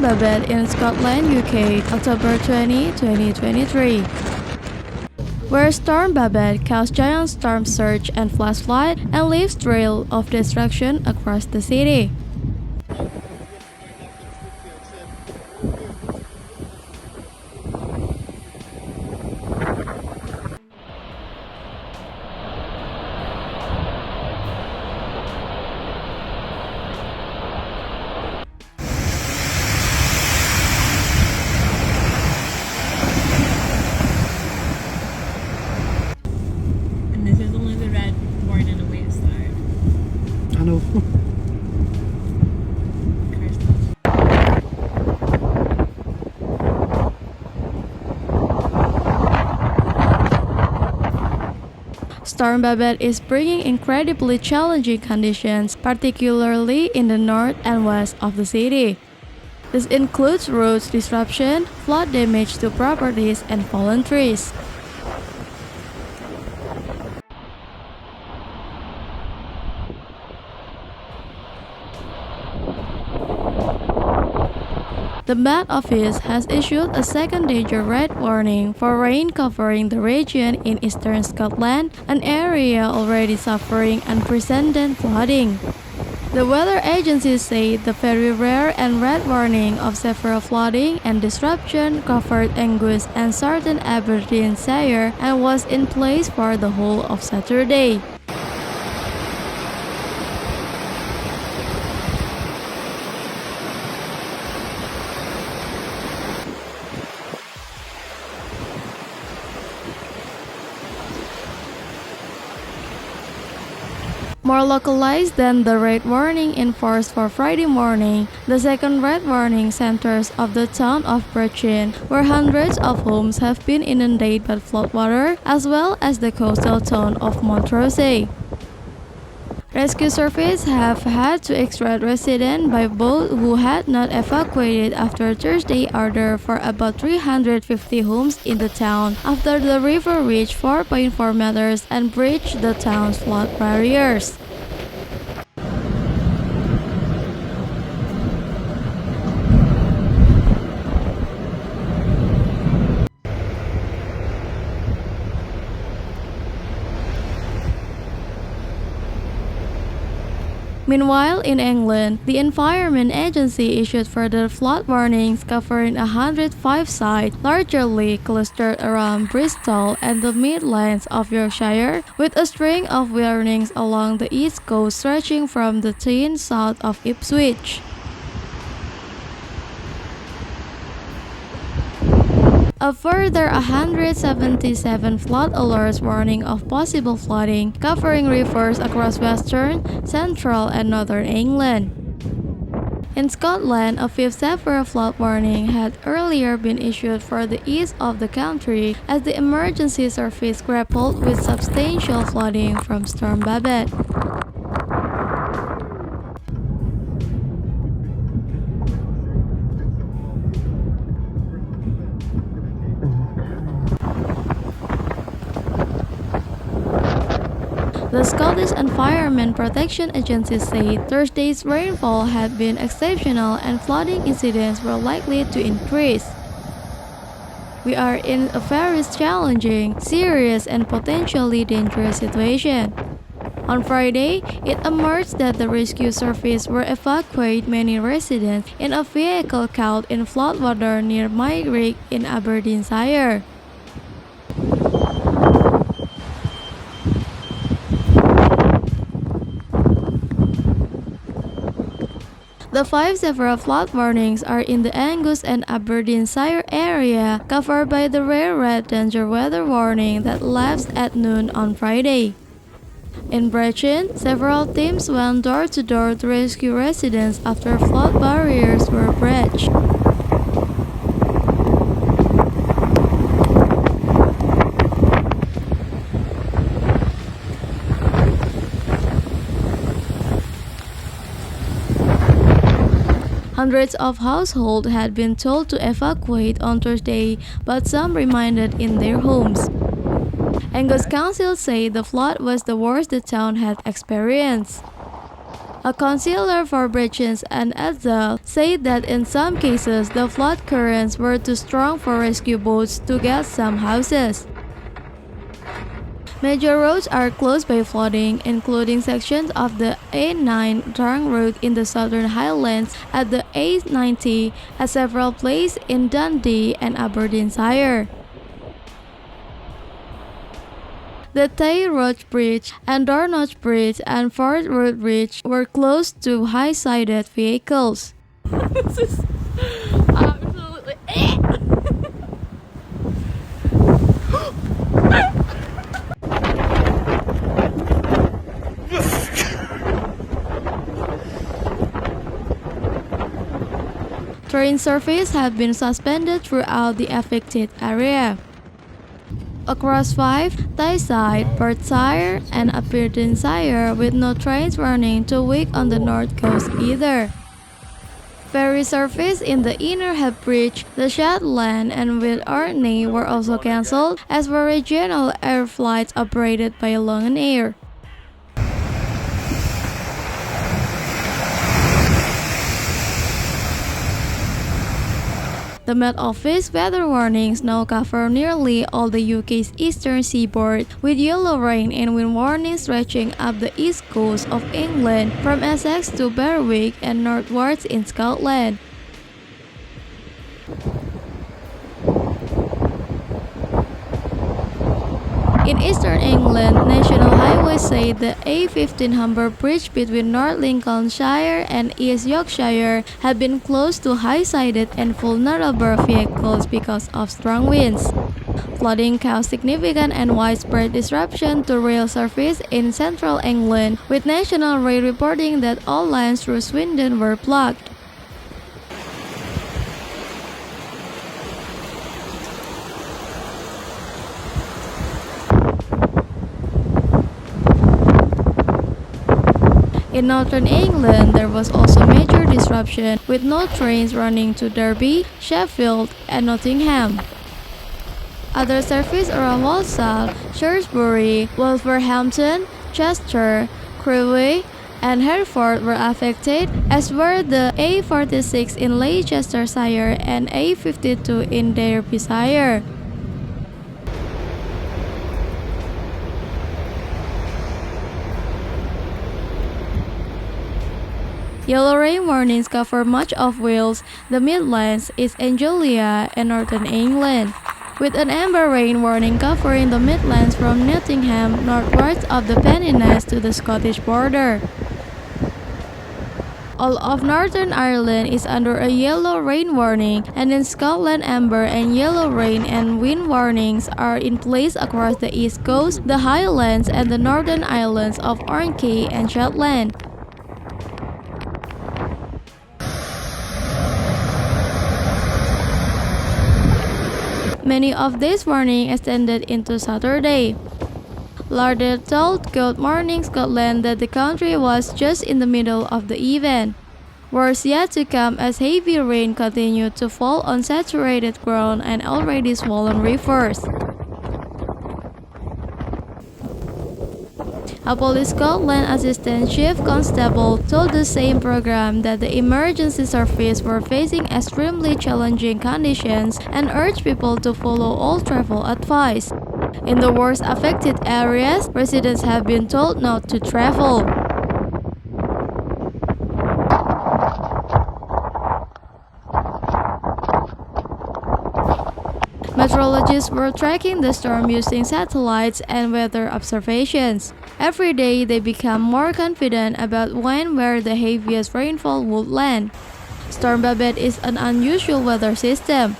Storm Babet in Scotland, UK, October 20, 2023. Where Storm Babet caused giant storm surge and flash flood and leaves trail of destruction across the city. This is only the red born in a wasteland. I know. Storm Babet is bringing incredibly challenging conditions, particularly in the north and west of the city. This includes roads disruption, flood damage to properties, and fallen trees. The Met Office has issued a second danger red warning for rain covering the region in eastern Scotland, an area already suffering unprecedented flooding. The weather agencies say the very rare and red warning of severe flooding and disruption covered Angus and southern Aberdeenshire and was in place for the whole of Saturday. More localized than the red warning in force for Friday morning, the second red warning centers of the town of Brechin, where hundreds of homes have been inundated by floodwater, as well as the coastal town of Montrose. Rescue services have had to extract residents by boat who had not evacuated after Thursday order for about 350 homes in the town after the river reached 4.4 meters and breached the town's flood barriers. Meanwhile, in England, the Environment Agency issued further flood warnings covering 105 sites, largely clustered around Bristol and the Midlands of Yorkshire, with a string of warnings along the east coast stretching from the Tyne south of Ipswich. A further 177 flood alerts warning of possible flooding, covering rivers across western, central, and northern England. In Scotland, a fifth severe flood warning had earlier been issued for the east of the country as the emergency service grappled with substantial flooding from Storm Babet. The Scottish Environment Protection Agency said Thursday's rainfall had been exceptional and flooding incidents were likely to increase. We are in a very challenging, serious, and potentially dangerous situation. On Friday, it emerged that the rescue service were evacuating many residents in a vehicle caught in floodwater near Myrick in Aberdeenshire. The five severe flood warnings are in the Angus and Aberdeenshire area, covered by the rare red danger weather warning that lapsed at noon on Friday. In Brechin, several teams went door to door to rescue residents after flood barriers were breached. Hundreds of households had been told to evacuate on Thursday, but some remained in their homes. Angus Council said the flood was the worst the town had experienced. A consular for Brechin and Edzell said that in some cases the flood currents were too strong for rescue boats to get some houses. Major roads are closed by flooding, including sections of the A9 trunk route in the Southern Highlands at the A90 at several places in Dundee and Aberdeenshire. The Tay Road Bridge and Dornoch Bridge and Fort Road Bridge were closed to high-sided vehicles. This is absolutely. Train service have been suspended throughout the affected area. Across 5, Tayside, Perthshire, and Aberdeenshire, with no trains running 2 weeks on the north coast either. Ferry service in the Inner Head Bridge, the Shetland, and with Orkney were also cancelled, as were regional air flights operated by Longyear. The Met Office weather warnings now cover nearly all the UK's eastern seaboard, with yellow rain and wind warnings stretching up the east coast of England from Essex to Berwick and northwards in Scotland. In eastern England, National Highways say the A15 Humber Bridge between North Lincolnshire and East Yorkshire had been closed to high-sided and vulnerable vehicles because of strong winds. Flooding caused significant and widespread disruption to rail service in central England, with National Rail reporting that all lines through Swindon were blocked. In northern England, there was also major disruption, with no trains running to Derby, Sheffield, and Nottingham. Other services around Walsall, Shrewsbury, Wolverhampton, Chester, Crewe, and Hereford were affected, as were the A46 in Leicestershire and A52 in Derbyshire. Yellow rain warnings cover much of Wales, the Midlands, East Anglia, and northern England, with an amber rain warning covering the Midlands from Nottingham northwards of the Pennines to the Scottish border. All of Northern Ireland is under a yellow rain warning, and in Scotland amber and yellow rain and wind warnings are in place across the east coast, the Highlands, and the northern islands of Orkney and Shetland. Many of these warnings extended into Saturday. Larder told Good Morning Scotland that the country was just in the middle of the event. Worse yet to come as heavy rain continued to fall on saturated ground and already swollen rivers. A Police Scotland Assistant Chief Constable told the same program that the emergency service were facing extremely challenging conditions and urged people to follow all travel advice. In the worst affected areas, residents have been told not to travel. Meteorologists were tracking the storm using satellites and weather observations. Every day, they become more confident about when where the heaviest rainfall would land. Storm Babet is an unusual weather system.